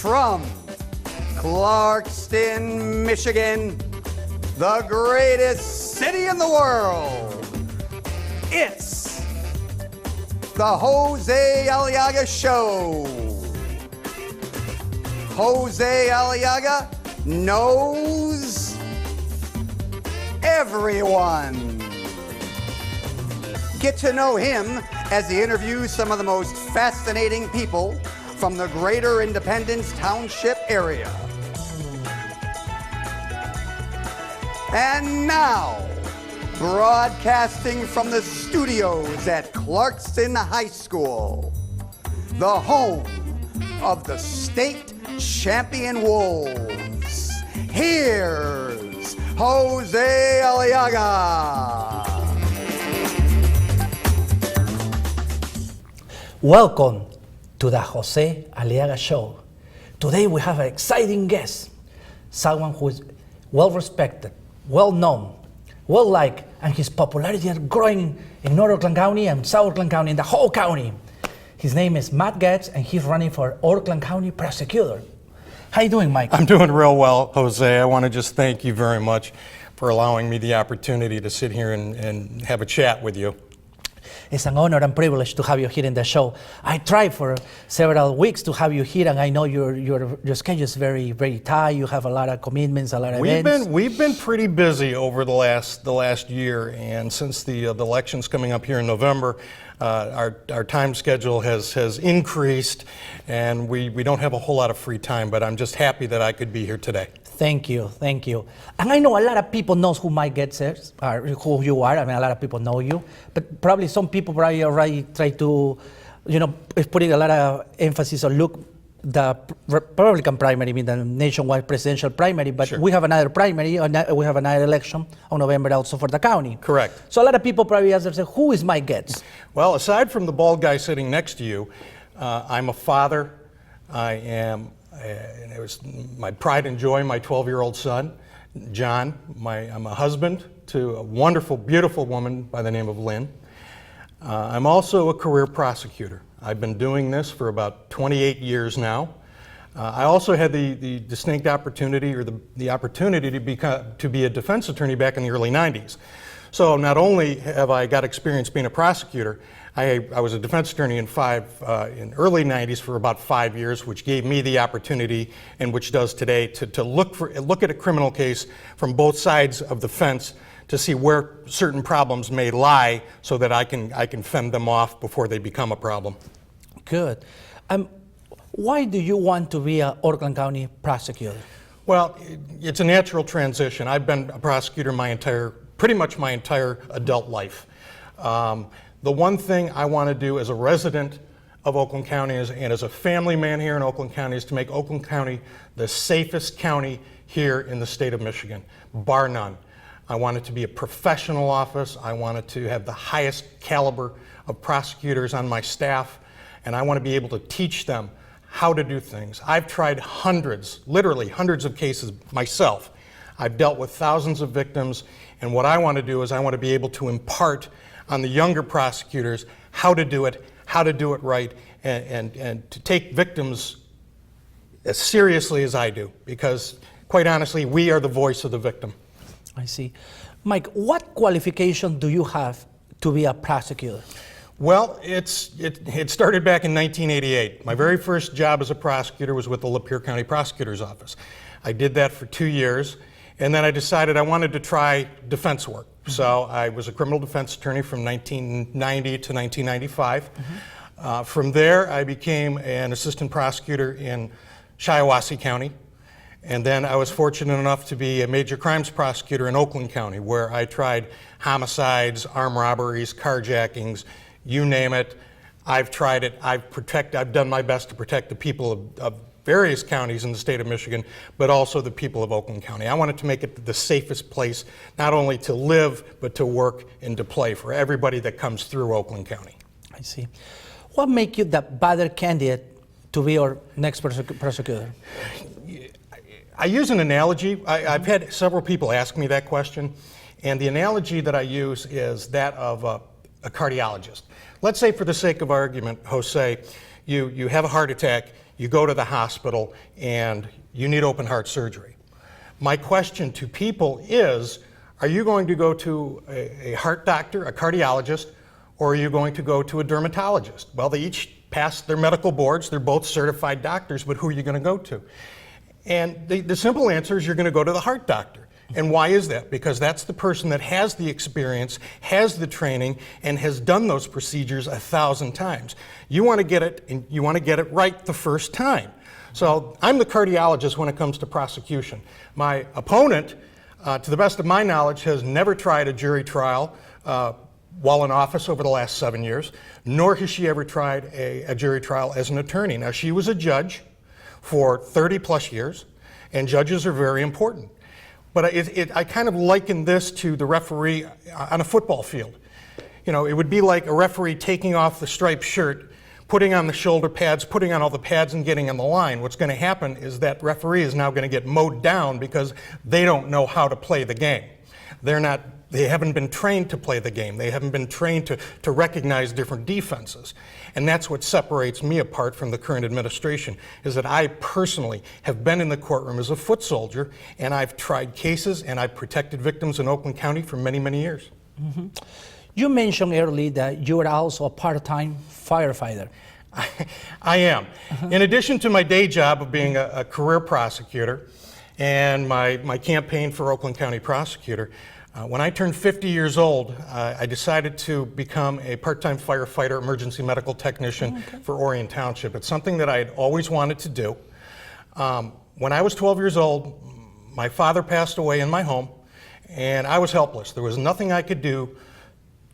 from Clarkston, Michigan, the greatest city in the world. It's the Jose Aliaga Show. Jose Aliaga knows everyone. Get to know him as he interviews some of the most fascinating people from the greater Independence Township area. And now, broadcasting from the studios at Clarkston High School, the home of the state champion Wolves, here's Jose Aliaga. Welcome to the Jose Aliaga Show. Today we have an exciting guest, someone who is well-respected, well-known, well-liked, and his popularity is growing in North Oakland County and South Oakland County, in the whole county. His name is Matt Goetz, and he's running for Oakland County Prosecutor. How you doing, Mike? I'm doing real well, Jose. I want to just thank you very much for allowing me the opportunity to sit here and have a chat with you. It's an honor and privilege to have you here in the show. I tried for several weeks to have you here, and I know your schedule is very, very tight. You have a lot of commitments, a lot of events. We've been pretty busy over the last year, and since the election's coming up here in November, our time schedule has increased, and we don't have a whole lot of free time. But I'm just happy that I could be here today. Thank you. And I know a lot of people knows who Mike Goetz is, or who you are. I mean, a lot of people know you, but probably some people already try to, putting a lot of emphasis on the Republican primary, I mean the nationwide presidential primary, but sure. We have another primary, we have another election on November also for the county. Correct. So a lot of people probably ask themselves, who is Mike Goetz? Well, aside from the bald guy sitting next to you, I'm a father. And it was my pride and joy, my 12-year-old son, John. I'm a husband to a wonderful, beautiful woman by the name of Lynn. I'm also a career prosecutor. I've been doing this for about 28 years now. I also had the distinct opportunity, or the opportunity to be a defense attorney back in the early 90s. So not only have I got experience being a prosecutor, I was a defense attorney in early 90s for about 5 years, which gave me the opportunity, and which does today, to look at a criminal case from both sides of the fence to see where certain problems may lie, so that I can fend them off before they become a problem. Good. Why do you want to be an Oakland County prosecutor? Well, it's a natural transition. I've been a prosecutor pretty much my entire adult life. The one thing I want to do as a resident of Oakland County and as a family man here in Oakland County is to make Oakland County the safest county here in the state of Michigan, bar none. I want it to be a professional office. I want it to have the highest caliber of prosecutors on my staff, and I want to be able to teach them how to do things. I've tried literally hundreds of cases myself. I've dealt with thousands of victims, and what I want to do is I want to be able to impart on the younger prosecutors how to do it right, and to take victims as seriously as I do, because quite honestly, we are the voice of the victim. I see. Mike, what qualification do you have to be a prosecutor? Well, it started back in 1988. My very first job as a prosecutor was with the Lapeer County Prosecutor's Office. I did that for 2 years, and then I decided I wanted to try defense work. So I was a criminal defense attorney from 1990 to 1995. From there, I became an assistant prosecutor in Shiawassee County. And then I was fortunate enough to be a major crimes prosecutor in Oakland County, where I tried homicides, armed robberies, carjackings, you name it. I've tried it. I've done my best to protect the people of various counties in the state of Michigan, but also the people of Oakland County. I wanted to make it the safest place, not only to live, but to work and to play for everybody that comes through Oakland County. I see. What makes you the better candidate to be our next prosecutor? I use an analogy. I've had several people ask me that question, and the analogy that I use is that of a cardiologist. Let's say, for the sake of argument, Jose, you have a heart attack, you go to the hospital and you need open heart surgery. My question to people is, are you going to go to a heart doctor, a cardiologist, or are you going to go to a dermatologist? Well, they each passed their medical boards. They're both certified doctors, but who are you going to go to? And the simple answer is you're going to go to the heart doctor. And why is that? Because that's the person that has the experience, has the training, and has done those procedures 1,000 times. You want to get it, and you want to get it right the first time. So I'm the cardiologist when it comes to prosecution. My opponent, to the best of my knowledge, has never tried a jury trial while in office over the last 7 years, nor has she ever tried a jury trial as an attorney. Now, she was a judge for 30 plus years, and judges are very important. But I kind of liken this to the referee on a football field. You know, it would be like a referee taking off the striped shirt, putting on the shoulder pads, putting on all the pads and getting on the line. What's going to happen is that referee is now going to get mowed down because they don't know how to play the game. They haven't been trained to play the game. They haven't been trained to recognize different defenses. And that's what separates me apart from the current administration, is that I personally have been in the courtroom as a foot soldier, and I've tried cases and I've protected victims in Oakland County for many, many years. Mm-hmm. You mentioned earlier that you are also a part-time firefighter. I am. In addition to my day job of being a career prosecutor and my campaign for Oakland County prosecutor, when I turned 50 years old, I decided to become a part-time firefighter, emergency medical technician for Orion Township. It's something that I had always wanted to do. When I was 12 years old, my father passed away in my home, and I was helpless. There was nothing I could do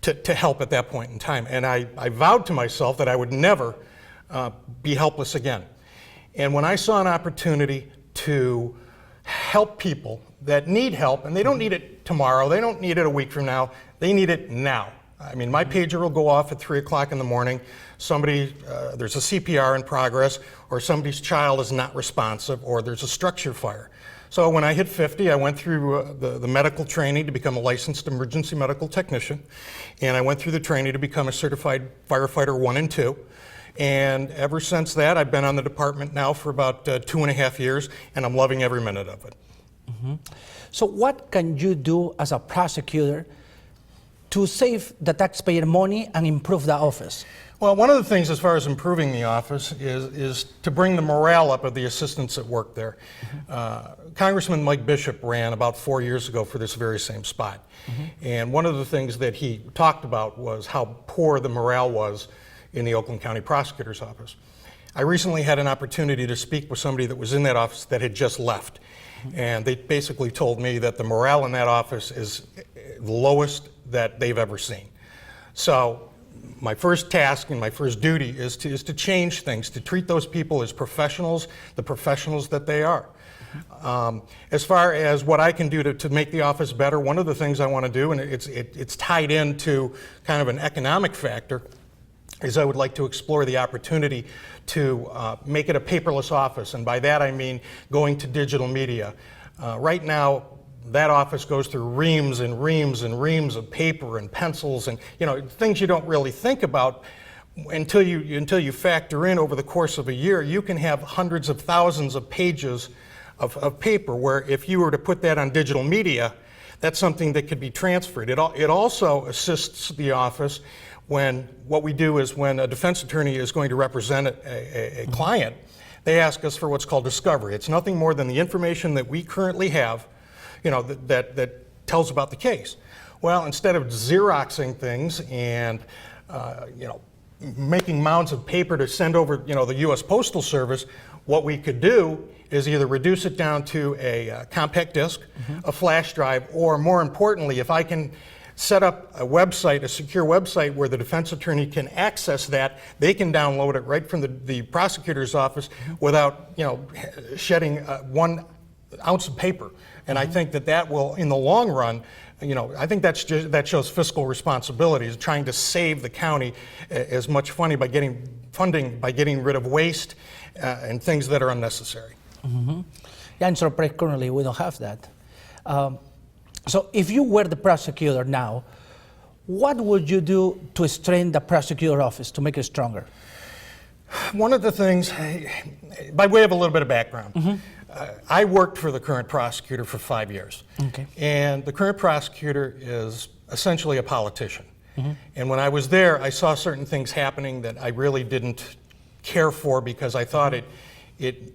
to help at that point in time. And I vowed to myself that I would never be helpless again. And when I saw an opportunity to help people that need help, and they don't need it tomorrow, they don't need it a week from now, they need it now. I mean, my pager will go off at 3 o'clock in the morning, there's a CPR in progress, or somebody's child is not responsive, or there's a structure fire. So when I hit 50, I went through the medical training to become a licensed emergency medical technician, and I went through the training to become a certified firefighter 1 and 2. And ever since that, I've been on the department now for about 2.5 years, and I'm loving every minute of it. Mm-hmm. So what can you do as a prosecutor to save the taxpayer money and improve the office? Well, one of the things as far as improving the office is to bring the morale up of the assistants that work there. Mm-hmm. Congressman Mike Bishop ran about 4 years ago for this very same spot. Mm-hmm. And one of the things that he talked about was how poor the morale was in the Oakland County Prosecutor's Office. I recently had an opportunity to speak with somebody that was in that office that had just left. Mm-hmm. And they basically told me that the morale in that office is the lowest that they've ever seen. So my first task and my first duty is to change things, to treat those people as professionals, the professionals that they are. As far as what I can do to make the office better, one of the things I want to do, and it's tied into kind of an economic factor, is I would like to explore the opportunity to make it a paperless office. And by that I mean going to digital media. Right now, that office goes through reams and reams and reams of paper and pencils and things you don't really think about until you factor in over the course of a year. You can have hundreds of thousands of pages of paper, where if you were to put that on digital media, that's something that could be transferred. It also assists the office when what we do is when a defense attorney is going to represent a client, they ask us for what's called discovery. It's nothing more than the information that we currently have, that tells about the case. Well, instead of Xeroxing things and making mounds of paper to send over the U.S. Postal Service, what we could do is either reduce it down to a compact disc, a flash drive, or more importantly, if I can set up a website, a secure website where the defense attorney can access that, they can download it right from the prosecutor's office without shedding 1 ounce of paper. And I think that will, in the long run, I think that shows fiscal responsibility, is trying to save the county as much funding by getting rid of waste and things that are unnecessary. Mm-hmm. Yeah, in surprise, currently we don't have that. So if you were the prosecutor now, what would you do to strengthen the prosecutor office, to make it stronger? One of the things, by way of a little bit of background, I worked for the current prosecutor for 5 years. Okay. And the current prosecutor is essentially a politician. And when I was there, I saw certain things happening that I really didn't care for because I thought it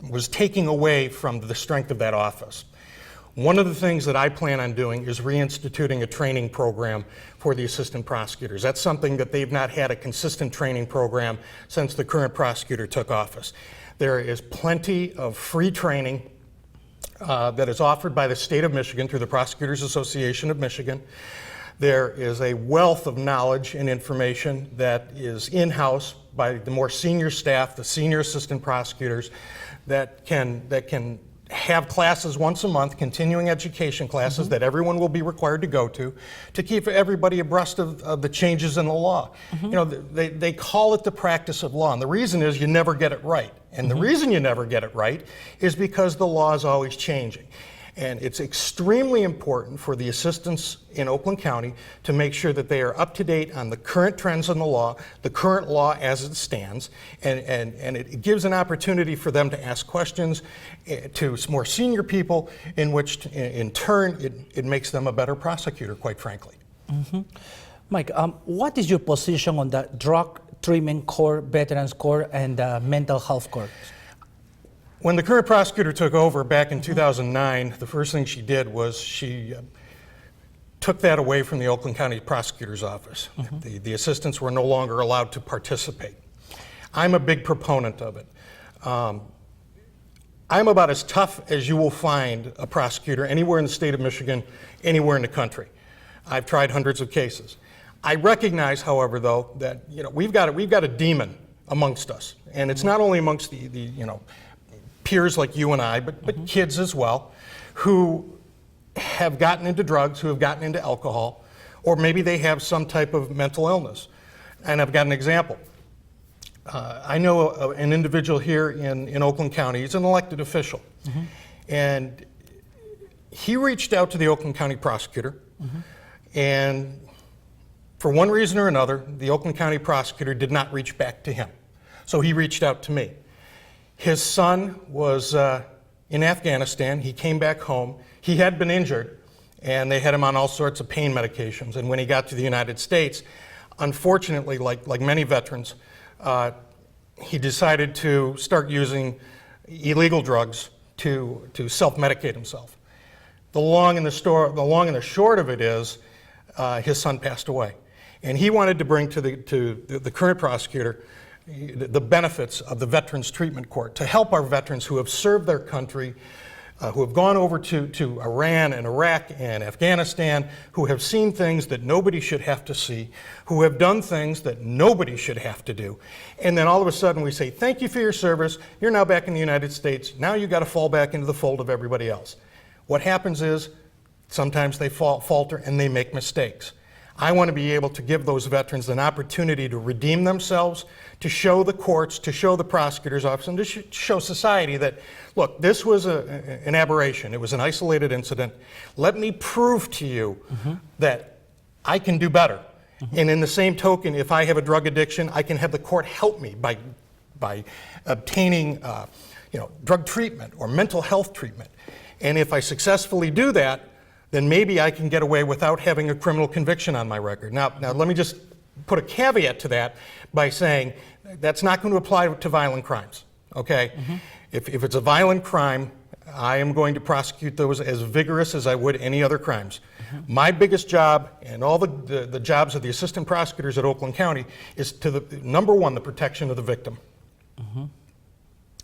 was taking away from the strength of that office. One of the things that I plan on doing is reinstituting a training program for the assistant prosecutors. That's something that they've not had a consistent training program since the current prosecutor took office. There is plenty of free training that is offered by the state of Michigan through the Prosecutors Association of Michigan. There is a wealth of knowledge and information that is in-house by the more senior staff, the senior assistant prosecutors, that can have classes once a month, continuing education classes that everyone will be required to go to keep everybody abreast of the changes in the law. You know, they call it the practice of law, and the reason is you never get it right. And the reason you never get it right is because the law is always changing. And it's extremely important for the assistants in Oakland County to make sure that they are up to date on the current trends in the law, the current law as it stands, and it gives an opportunity for them to ask questions to more senior people, in which in turn it makes them a better prosecutor, quite frankly. Mike, what is your position on the drug treatment court, veterans court, and mental health court? When the current prosecutor took over back in 2009, the first thing she did was she took that away from the Oakland County Prosecutor's Office. The assistants were no longer allowed to participate. I'm a big proponent of it. I'm about as tough as you will find a prosecutor anywhere in the state of Michigan, anywhere in the country. I've tried hundreds of cases. I recognize, however, though, that we've got a demon amongst us, and it's not only amongst the peers like you and I, but kids as well, who have gotten into drugs, who have gotten into alcohol, or maybe they have some type of mental illness. And I've got an example. I know an individual here in Oakland County. He's an elected official. And he reached out to the Oakland County prosecutor, and for one reason or another, the Oakland County prosecutor did not reach back to him. So he reached out to me. His son was in Afghanistan. He came back home. He had been injured, and they had him on all sorts of pain medications. And when he got to the United States, unfortunately, like many veterans, he decided to start using illegal drugs to self-medicate himself. The long and the short of it is, his son passed away, and he wanted to bring to the current prosecutor the benefits of the Veterans Treatment Court to help our veterans who have served their country, who have gone over to Iran and Iraq and Afghanistan, who have seen things that nobody should have to see, who have done things that nobody should have to do. And then all of a sudden we say, thank you for your service, you're now back in the United States, now you've got to fall back into the fold of everybody else. What happens is, sometimes they falter and they make mistakes. I want to be able to give those veterans an opportunity to redeem themselves, to show the courts, to show the prosecutor's office, and to show society that, look, this was an aberration. It was an isolated incident. Let me prove to you that I can do better. And in the same token, if I have a drug addiction, I can have the court help me by obtaining drug treatment or mental health treatment. And if I successfully do that, then maybe I can get away without having a criminal conviction on my record. Now let me just put a caveat to that by saying that's not going to apply to violent crimes, okay? If it's a violent crime, I am going to prosecute those as vigorous as I would any other crimes. My biggest job, and all the jobs of the assistant prosecutors at Oakland County, is number one, the protection of the victim.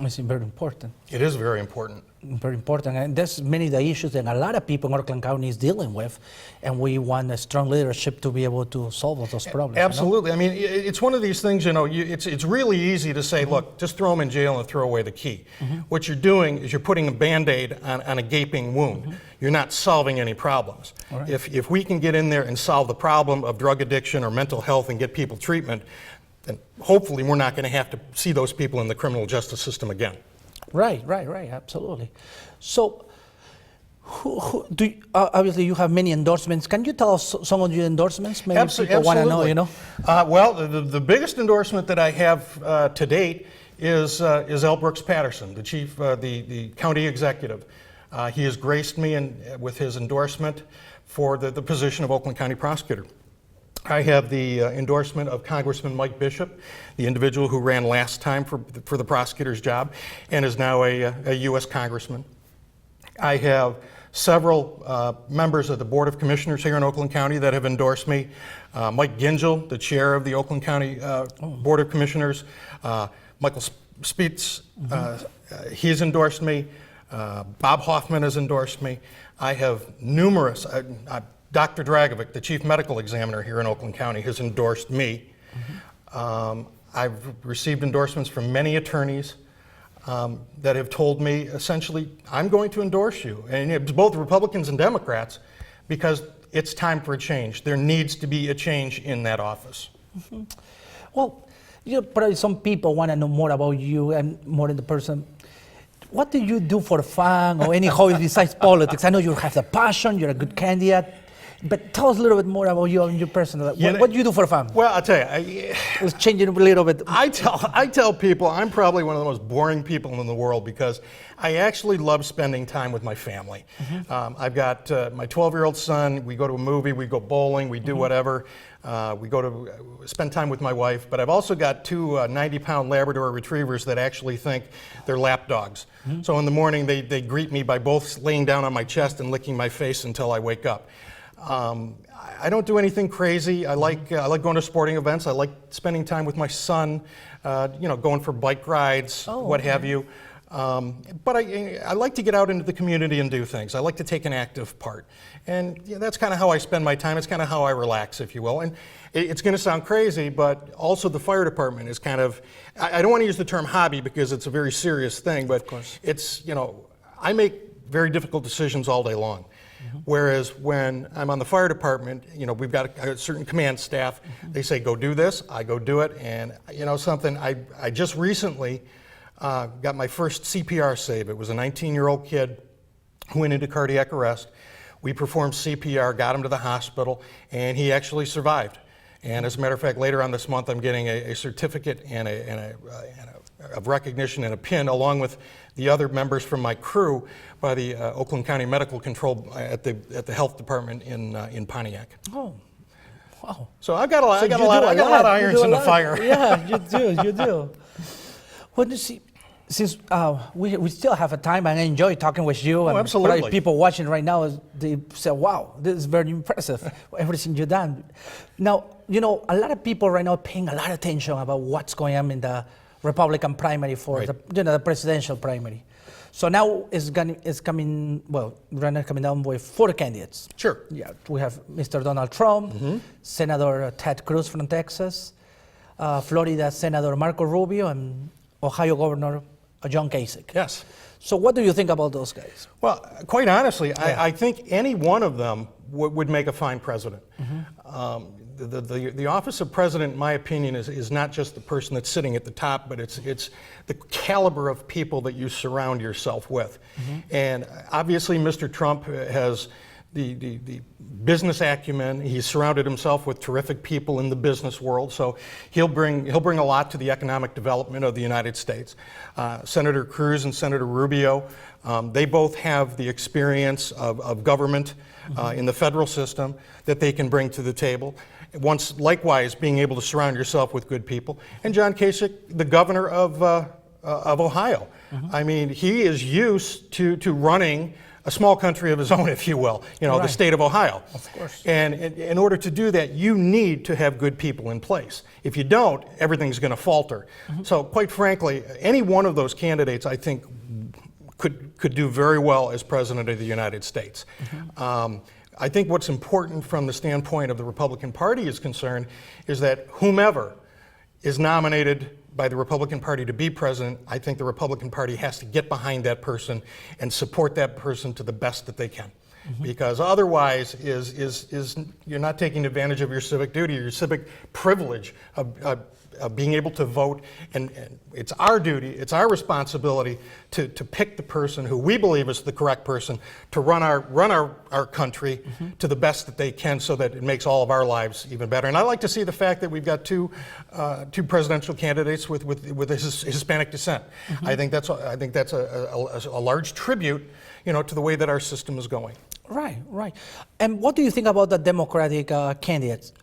It's very important. It is very important. Very important, and that's many of the issues that a lot of people in Oakland County is dealing with, and we want a strong leadership to be able to solve those problems. Absolutely. I mean, it's one of these things, it's really easy to say, look, just throw them in jail and throw away the key. What you're doing is you're putting a Band-Aid on a gaping wound. You're not solving any problems. Right. If we can get in there and solve the problem of drug addiction or mental health and get people treatment, then hopefully we're not going to have to see those people in the criminal justice system again. Right, absolutely. So, Obviously, you have many endorsements. Can you tell us some of your endorsements? Maybe people want to know, you know? Well, the biggest endorsement that I have to date is L. Brooks Patterson, the chief, the county executive. He has graced me with his endorsement for the position of Oakland County Prosecutor. I have the endorsement of Congressman Mike Bishop, the individual who ran last time for the prosecutor's job and is now a U.S. Congressman. I have several members of the Board of Commissioners here in Oakland County that have endorsed me. Mike Gingell, the chair of the Oakland County Board of Commissioners. Michael Speets, he's endorsed me. Bob Hoffman has endorsed me. I have numerous, Dr. Dragovic, the chief medical examiner here in Oakland County, has endorsed me. I've received endorsements from many attorneys that have told me, essentially, I'm going to endorse you. And it's both Republicans and Democrats, because it's time for a change. There needs to be a change in that office. Well, probably some people want to know more about you and more than the person. What do you do for fun or any hobby besides politics? I know you have the passion, you're a good candidate. But tell us a little bit more about you and your personal. What do you do for fun? Well, I'll tell you. Let's change it a little bit. I tell people I'm probably one of the most boring people in the world because I actually love spending time with my family. I've got my 12-year-old son. We go to a movie, we go bowling, we do whatever. We go to spend time with my wife. But I've also got two 90-pound Labrador retrievers that actually think they're lap dogs. So in the morning, they greet me by both laying down on my chest and licking my face until I wake up. I don't do anything crazy. I like going to sporting events. I like spending time with my son, going for bike rides, what have you. But I like to get out into the community and do things. I like to take an active part. And that's kind of how I spend my time. It's kind of how I relax, if you will. And it's going to sound crazy, but also the fire department is kind of, I don't want to use the term hobby because it's a very serious thing, but it's, I make very difficult decisions all day long. Whereas when I'm on the fire department, we've got a certain command staff. They say, go do this, I go do it. And something, I just recently got my first CPR save. It was a 19-year-old kid who went into cardiac arrest. We performed CPR, got him to the hospital, and he actually survived. And as a matter of fact, later on this month, I'm getting a certificate and of recognition and a pin, along with the other members from my crew, by the Oakland County Medical Control at the health department in Pontiac. Oh, wow! So I got a lot of irons in the fire. Yeah, you do. Well, you see, since we still have a time, and I enjoy talking with you. And absolutely. Probably people watching right now, they say, "Wow, this is very impressive. Everything you've done." Now, a lot of people right now are paying a lot of attention about what's going on in the Republican primary for the presidential primary. So now it's coming. Well, runners coming down with 4 candidates. Sure. Yeah, we have Mr. Donald Trump, Senator Ted Cruz from Texas, Florida Senator Marco Rubio, and Ohio Governor John Kasich. Yes. So what do you think about those guys? Well, quite honestly, I think any one of them would make a fine president. The office of president, in my opinion, is not just the person that's sitting at the top, but it's the caliber of people that you surround yourself with. And obviously, Mr. Trump has the business acumen. He's surrounded himself with terrific people in the business world, so he'll bring a lot to the economic development of the United States. Senator Cruz and Senator Rubio, they both have the experience of government in the federal system that they can bring to the table. Likewise, being able to surround yourself with good people. And John Kasich, the governor of Ohio. I mean, he is used to running a small country of his own, if you will, the state of Ohio. Of course. And in order to do that, you need to have good people in place. If you don't, everything's going to falter. So quite frankly, any one of those candidates, I think, could do very well as president of the United States. I think what's important from the standpoint of the Republican Party is concerned is that whomever is nominated by the Republican Party to be president, I think the Republican Party has to get behind that person and support that person to the best that they can. because otherwise is you're not taking advantage of your civic duty, your civic privilege of being able to vote, and it's our duty, it's our responsibility to pick the person who we believe is the correct person to run our country to the best that they can, so that it makes all of our lives even better. And I like to see the fact that we've got two presidential candidates with Hispanic descent. I think that's a large tribute, to the way that our system is going. Right. And what do you think about the Democratic candidates,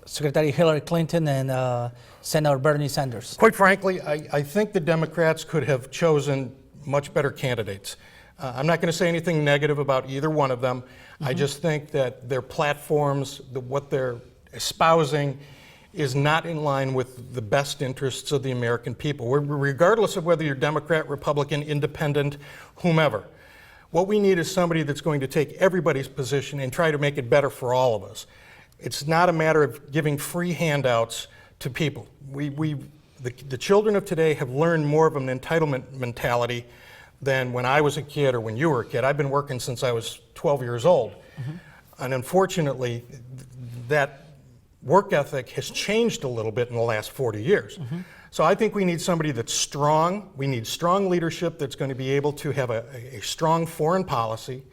Secretary Hillary Clinton and Senator Bernie Sanders? Quite frankly, I think the Democrats could have chosen much better candidates. I'm not going to say anything negative about either one of them. I just think that their platforms, what they're espousing, is not in line with the best interests of the American people, regardless of whether you're Democrat, Republican, Independent, whomever. What we need is somebody that's going to take everybody's position and try to make it better for all of us. It's not a matter of giving free handouts to people. The children of today have learned more of an entitlement mentality than when I was a kid or when you were a kid. I've been working since I was 12 years old. And unfortunately, that work ethic has changed a little bit in the last 40 years. So I think we need somebody that's strong. We need strong leadership that's going to be able to have a strong foreign policy.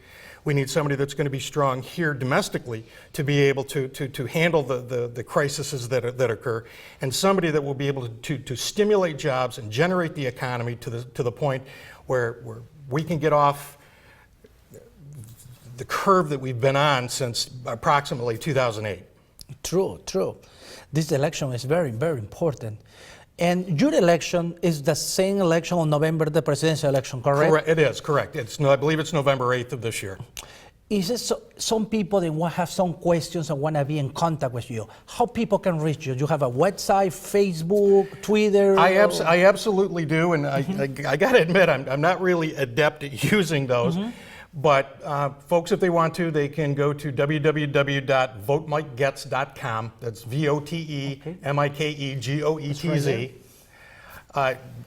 We need somebody that's going to be strong here domestically to be able to handle the crises that occur, and somebody that will be able to stimulate jobs and generate the economy to the point where we can get off the curve that we've been on since approximately 2008. True. This election is very, very important. And your election is the same election on November, the presidential election, correct? Correct. It is, correct. I believe it's November 8th of this year. Is it some people that have some questions and want to be in contact with you? How people can reach you? Do you have a website, Facebook, Twitter? I absolutely do, and I got to admit, I'm not really adept at using those. But folks, if they want to, they can go to www.votemikegetz.com. That's VOTEMIKEGOETZ.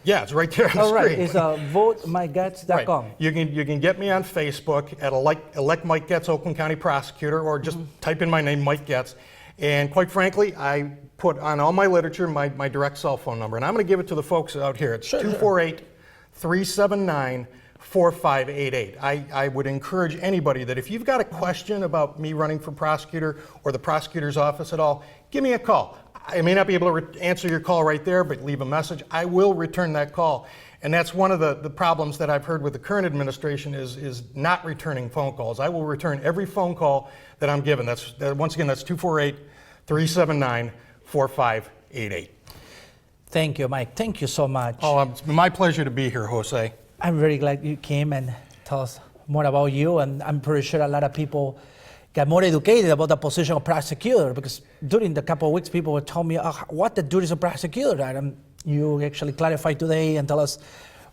Yeah, it's right there on the screen. All right, it's votemikegetz.com. Right. You can get me on Facebook at elect Mike Goetz, Oakland County Prosecutor, or just type in my name, Mike Goetz. And quite frankly, I put on all my literature my direct cell phone number, and I'm going to give it to the folks out here. It's 248-379-4588. I would encourage anybody that if you've got a question about me running for prosecutor or the prosecutor's office at all, give me a call. I may not be able to answer your call right there, but leave a message. I will return that call. And that's one of the problems that I've heard with the current administration is not returning phone calls. I will return every phone call that I'm given. Once again, that's 248-379-4588. Thank you, Mike. Thank you so much. Oh, it's my pleasure to be here, Jose. I'm very glad you came and tell us more about you, and I'm pretty sure a lot of people got more educated about the position of prosecutor, because during the couple of weeks people would tell me what the duties of prosecutor are, and you actually clarified today and tell us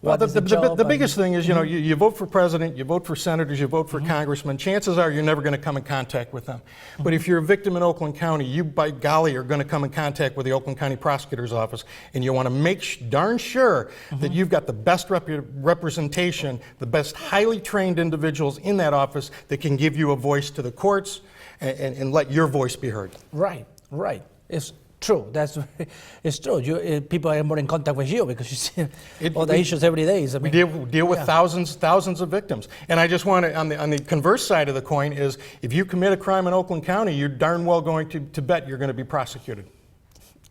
what is the job. The biggest thing is, you vote for president, you vote for senators, you vote for congressmen. Chances are you're never going to come in contact with them. But if you're a victim in Oakland County, you by golly are going to come in contact with the Oakland County Prosecutor's Office, and you want to make darn sure that you've got the best representation, the best highly trained individuals in that office that can give you a voice to the courts and let your voice be heard. Right. It's true. It's true. People are more in contact with you because you see all the issues every day. We deal with thousands of victims. And I just want to, on the converse side of the coin is, if you commit a crime in Oakland County, you're darn well going to bet you're going to be prosecuted.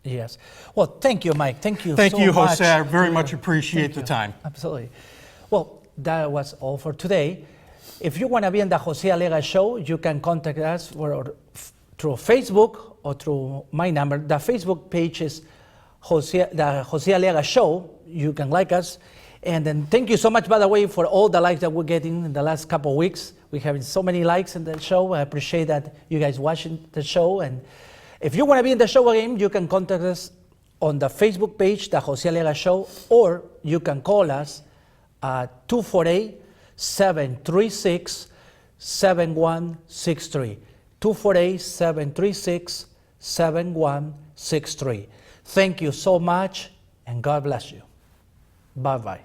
Yes. Well, thank you, Mike. Thank you so much. Thank you, Jose. I very much Thank appreciate the time. Absolutely. Well, that was all for today. If you want to be in the Jose Aliaga Show, you can contact us through Facebook or through my number. The Facebook page is the Jose Aliaga Show. You can like us. And then thank you so much, by the way, for all the likes that we're getting in the last couple of weeks. We're having so many likes in the show. I appreciate that you guys watching the show. And if you want to be in the show again, you can contact us on the Facebook page, the Jose Aliaga Show, or you can call us at 248-736-7163. 248-736-7163. Thank you so much, and God bless you. Bye-bye.